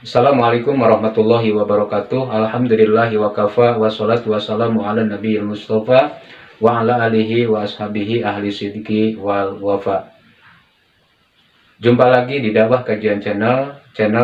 Assalamualaikum warahmatullahi wabarakatuh. Alhamdulillahi wa kafa wassalatu wassalamu ala nabiyil mustafa wa ala alihi wa ashabihi ahli sidiki wal wafa. Jumpa lagi di dakwah kajian channel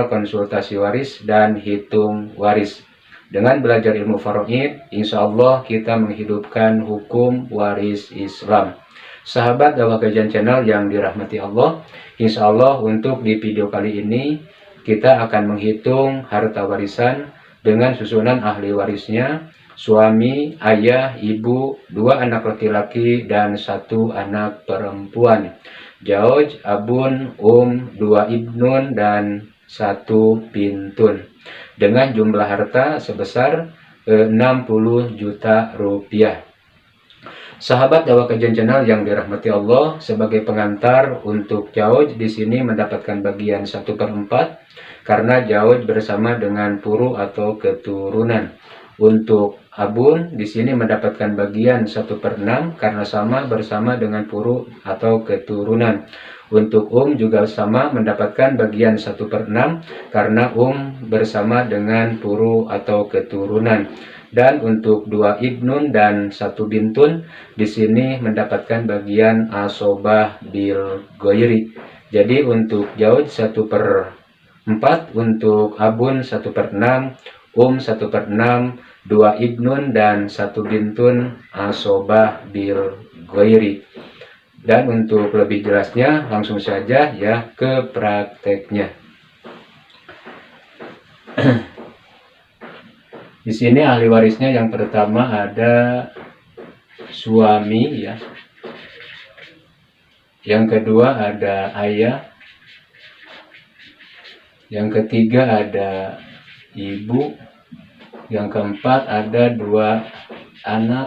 konsultasi waris dan hitung waris. Dengan belajar ilmu faraid, insya Allah kita menghidupkan hukum waris Islam. Sahabat dakwah kajian channel yang dirahmati Allah, insya Allah untuk di video kali ini kita akan menghitung harta warisan dengan susunan ahli warisnya, suami, ayah, ibu, 2 anak laki-laki dan 1 anak perempuan. Jauj, abun, 2 ibnun dan 1 bintun. Dengan jumlah harta sebesar 60 juta rupiah. Sahabat dakwah kajian channel yang dirahmati Allah, sebagai pengantar untuk Jauj di sini mendapatkan bagian 1/4 karena Jauj bersama dengan puru atau keturunan. Untuk abun di sini mendapatkan bagian 1/6 karena sama bersama dengan puru atau keturunan. Untuk juga sama mendapatkan bagian 1/6 karena bersama dengan puru atau keturunan. Dan untuk 2 ibnun dan 1 bintun di sini mendapatkan bagian asobah bil goyri. Jadi untuk Jauj 1/4, untuk abun 1/6, 1/6, 2 ibnun dan 1 bintun asobah bil goyri. Dan untuk lebih jelasnya langsung saja ya ke prakteknya. Di sini ahli warisnya yang pertama ada suami ya. Yang kedua ada ayah. Yang ketiga ada ibu. Yang keempat ada 2 anak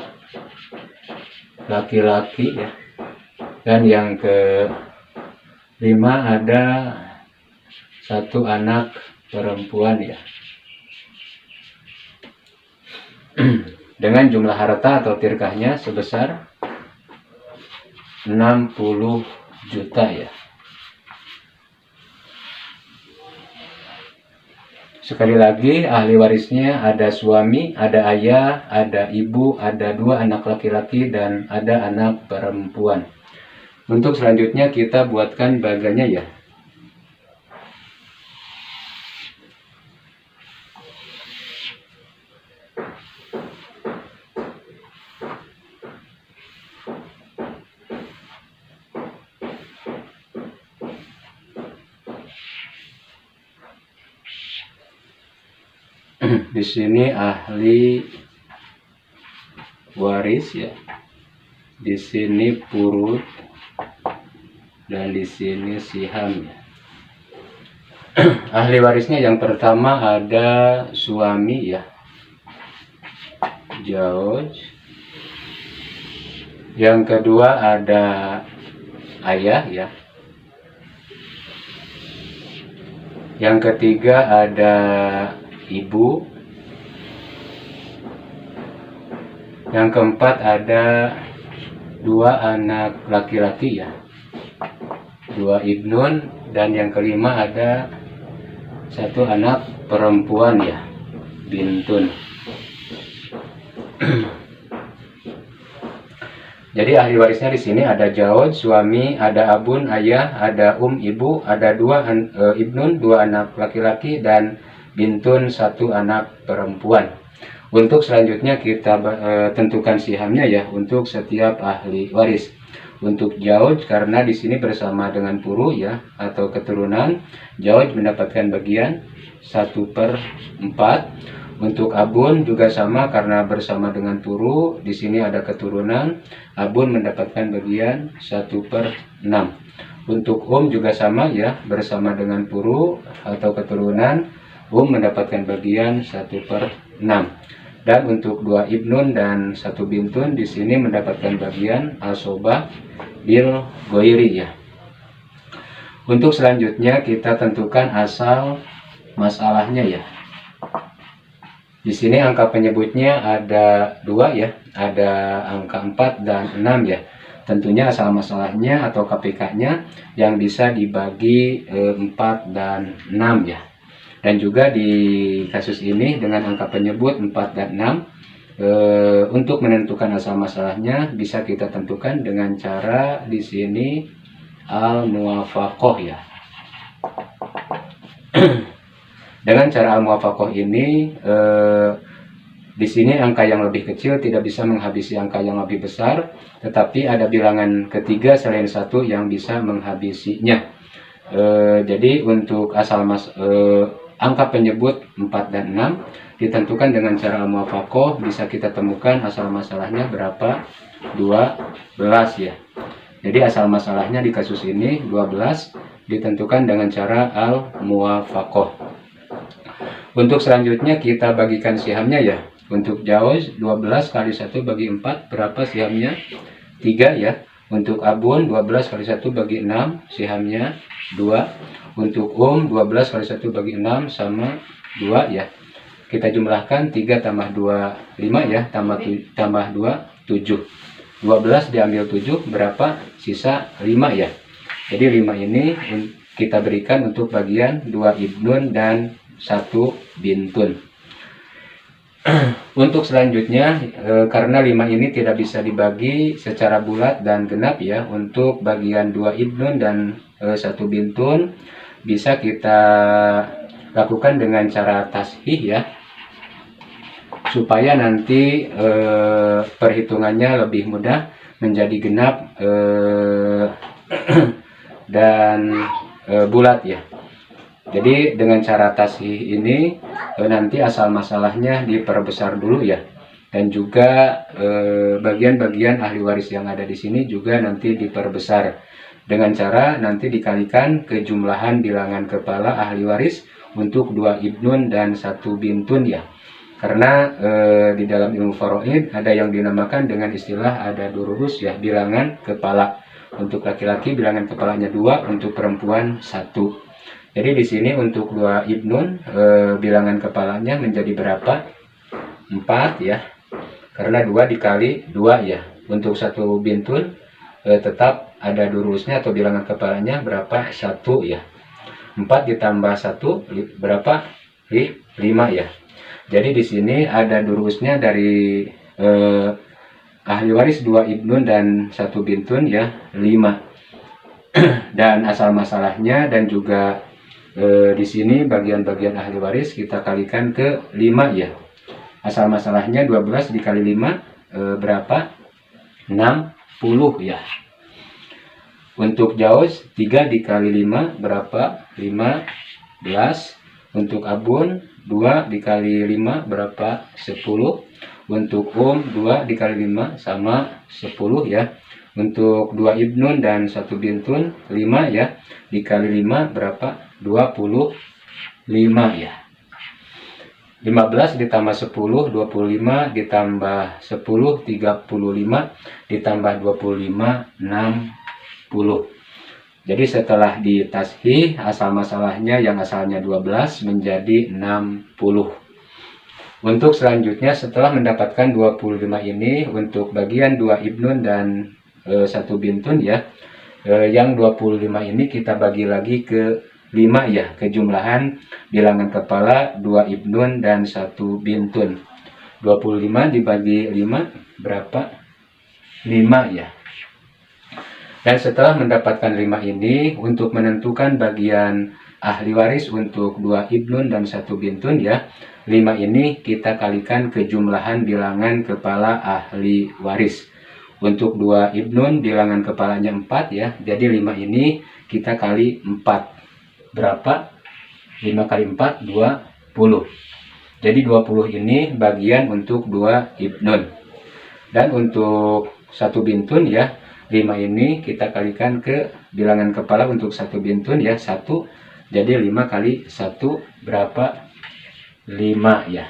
laki-laki ya. Dan yang kelima ada 1 anak perempuan ya. Dengan jumlah harta atau tirkahnya sebesar 60 juta ya. Sekali lagi, ahli warisnya ada suami, ada ayah, ada ibu, ada 2 anak laki-laki dan ada anak perempuan. Untuk selanjutnya kita buatkan bagannya ya. Di sini ahli waris ya. Di sini purut dan di sini siham ya. Ahli warisnya yang pertama ada suami ya. Jauj. Yang kedua ada ayah ya. Yang ketiga ada ibu. Yang keempat ada 2 anak laki-laki ya, 2 ibnun, dan yang kelima ada 1 anak perempuan ya, bintun. Jadi ahli warisnya di sini ada Jauj, suami, ada abun, ayah, ada ibu, ada 2 ibnun, 2 anak laki-laki dan bintun 1 anak perempuan. Untuk selanjutnya kita tentukan sihamnya ya untuk setiap ahli waris. Untuk Jauj karena di sini bersama dengan puru ya atau keturunan, Jauj mendapatkan bagian 1/4. Untuk abun juga sama karena bersama dengan puru, di sini ada keturunan, abun mendapatkan bagian 1/6. Untuk juga sama ya, bersama dengan puru atau keturunan, mendapatkan bagian 1/6. Dan untuk 2 ibnun dan 1 bintun di sini mendapatkan bagian asobah bil goiri ya. Untuk selanjutnya kita tentukan asal masalahnya ya. Di sini angka penyebutnya ada 2 ya, ada angka 4 dan 6 ya. Tentunya asal masalahnya atau KPK-nya yang bisa dibagi 4 dan 6 ya. Dan juga di kasus ini dengan angka penyebut 4 dan 6, untuk menentukan asal masalahnya bisa kita tentukan dengan cara di sini al-muwafaqah ya. Dengan cara al-muwafaqah ini, di sini angka yang lebih kecil tidak bisa menghabisi angka yang lebih besar, tetapi ada bilangan ketiga selain satu yang bisa menghabisinya. Jadi untuk angka penyebut 4 dan 6 ditentukan dengan cara al-muwafaqah, bisa kita temukan asal masalahnya berapa? 12 ya. Jadi asal masalahnya di kasus ini 12 ditentukan dengan cara al-muwafaqah. Untuk selanjutnya kita bagikan sihamnya ya. Untuk jauz 12 kali 1 bagi 4 berapa sihamnya? 3 ya. Untuk abun 12 kali 1 bagi 6 sihamnya 2. Untuk 12 kali 1 bagi 6 sama 2 ya. Kita jumlahkan 3 tambah 2 5 ya, tambah 2 7. 12 diambil 7 berapa? Sisa 5 ya. Jadi 5 ini kita berikan untuk bagian 2 ibnun dan 1 bintun. Untuk selanjutnya, karena 5 ini tidak bisa dibagi secara bulat dan genap ya, untuk bagian 2 ibnun dan 1 bintun bisa kita lakukan dengan cara tashih ya, supaya nanti perhitungannya lebih mudah menjadi genap dan bulat ya. Jadi dengan cara tashih ini nanti asal masalahnya diperbesar dulu ya, dan juga bagian-bagian ahli waris yang ada di sini juga nanti diperbesar dengan cara nanti dikalikan kejumlahan bilangan kepala ahli waris untuk 2 ibnun dan 1 bintun ya. Karena di dalam ilmu faraid ada yang dinamakan dengan istilah ada durus ya, bilangan kepala. Untuk laki-laki bilangan kepalanya 2, untuk perempuan 1. Jadi di sini untuk 2 ibnun bilangan kepalanya menjadi berapa? 4 ya. Karena 2 dikali 2 ya. Untuk 1 bintun tetap ada durusnya atau bilangan kepalanya berapa? 1 ya. 4 ditambah 1 berapa? 5 ya. Jadi di sini ada durusnya dari ahli waris 2 ibnun dan 1 bintun ya, 5. Dan asal masalahnya dan juga di sini bagian-bagian ahli waris kita kalikan ke 5 ya. Asal masalahnya 12 dikali 5 berapa? 60 ya. Untuk jauz 3 dikali 5 berapa? 15. Untuk abun 2 dikali 5 berapa? 10. Untuk 2 dikali 5 sama 10 ya. Untuk 2 ibnun dan 1 bintun 5 ya, dikali 5 berapa? 25 ya. 15 ditambah 10 25, ditambah 10 35, ditambah 25 60. Jadi setelah ditashih asal masalahnya yang asalnya 12 menjadi 60. Untuk selanjutnya setelah mendapatkan 25 ini untuk bagian 2 ibnun dan 1 bintun ya, yang 25 ini kita bagi lagi ke 5 ya, kejumlahan bilangan kepala 2 ibnun dan 1 bintun. 25 dibagi 5 berapa? 5 ya. Dan setelah mendapatkan 5 ini untuk menentukan bagian ahli waris untuk 2 ibnun dan 1 bintun ya, 5 ini kita kalikan kejumlahan bilangan kepala ahli waris. Untuk 2 ibnun bilangan kepalanya 4 ya, jadi 5 ini kita kali 4 berapa? 5 kali 4 20. Jadi 20 ini bagian untuk 2 ibnun. Dan untuk 1 bintun ya, 5 ini kita kalikan ke bilangan kepala untuk 1 bintun ya, 1. Jadi 5 kali 1 berapa? 5 ya.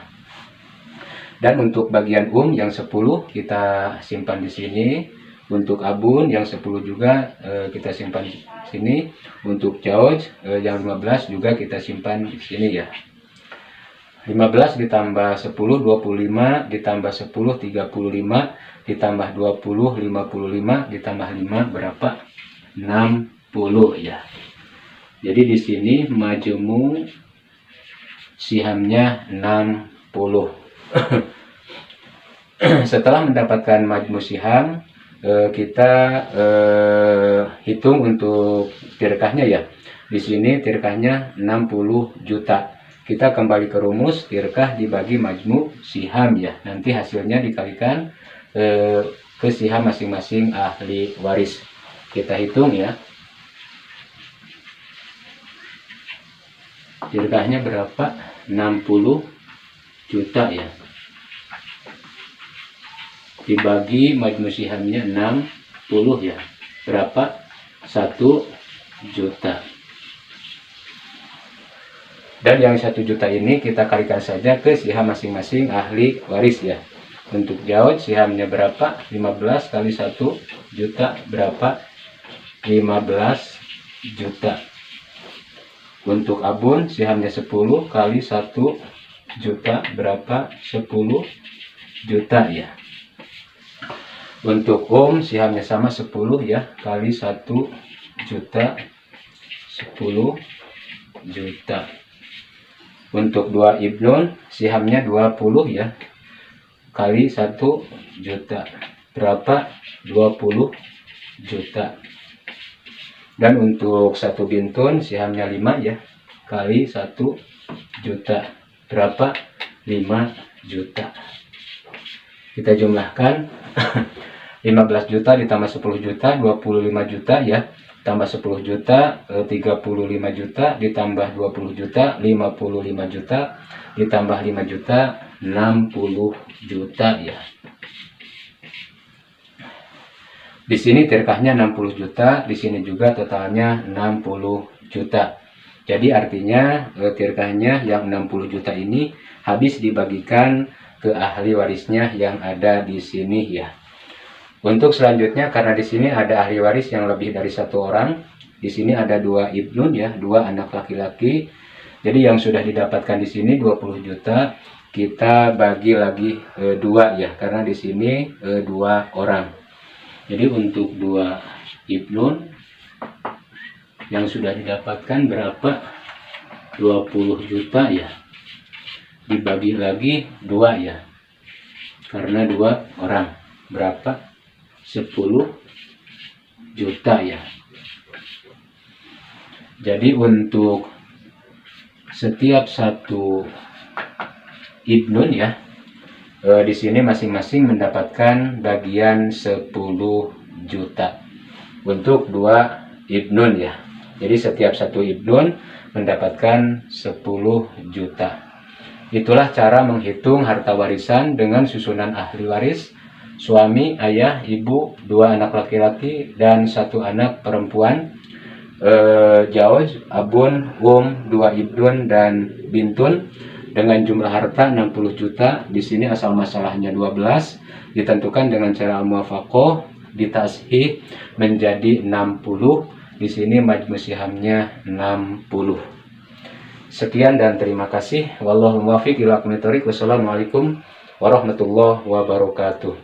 Dan untuk bagian yang 10 kita simpan di sini. Untuk abun yang 10 juga kita simpan di sini. Untuk jauz yang 15 juga kita simpan di sini ya. 15 ditambah 10 25, ditambah 10 35, ditambah 20 55, ditambah 5 berapa? 60 ya. Jadi di sini majmu sihamnya 60. Setelah mendapatkan majmu siham, kita hitung untuk tirkahnya ya. Di sini tirkahnya 60 juta. Kita kembali ke rumus tirkah dibagi majmu siham ya. Nanti hasilnya dikalikan ke siham masing-masing ahli waris. Kita hitung ya. Tirkahnya berapa? 60 juta ya. Dibagi majmu sihamnya 60 ya. Berapa? 1 juta. Dan yang 1 juta ini kita kalikan saja ke siham masing-masing ahli waris ya. Untuk jawab sihamnya berapa? 15 kali 1 juta berapa? 15 juta. Untuk abun sihamnya 10 kali 1 juta berapa? 10 juta ya. Untuk sihamnya sama 10 ya, kali 1 juta 10 juta. Untuk 2 ibnun sihamnya 20 ya, kali 1 juta berapa? 20 juta. Dan untuk 1 bintun sihamnya 5 ya, kali 1 juta berapa? 5 juta. Kita jumlahkan 15 juta ditambah 10 juta 25 juta ya, tambah 10 juta 35 juta, ditambah 20 juta 55 juta, ditambah 5 juta 60 juta ya. Di sini tirkahnya 60 juta, di sini juga totalnya 60 juta. Jadi artinya tirkahnya yang 60 juta ini habis dibagikan ke ahli warisnya yang ada di sini ya. Untuk selanjutnya, karena di sini ada ahli waris yang lebih dari 1 orang, di sini ada 2 ibnun ya, 2 anak laki-laki. Jadi yang sudah didapatkan di sini 20 juta, kita bagi lagi 2 ya, karena di sini 2 orang. Jadi untuk 2 ibnun yang sudah didapatkan berapa? 20 juta ya. Dibagi lagi 2 ya, karena 2 orang berapa? 10 juta ya. Jadi untuk setiap 1 ibnun ya, di sini masing-masing mendapatkan bagian 10 juta. Untuk 2 ibnun ya. Jadi setiap 1 ibnun mendapatkan 10 juta. Itulah cara menghitung harta warisan dengan susunan ahli waris: suami, ayah, ibu, 2 anak laki-laki, dan 1 anak perempuan. Jauh, abun, 2 ibnun, dan bintun. Dengan jumlah harta 60 juta. Di sini asal masalahnya 12. Ditentukan dengan cara al-muwafaqah, ditashih menjadi 60. Di sini majmu sihamnya 60. Sekian dan terima kasih. Wallahu muwaffiq ila aqwamit thoriq. Wassalamualaikum warahmatullahi wabarakatuh.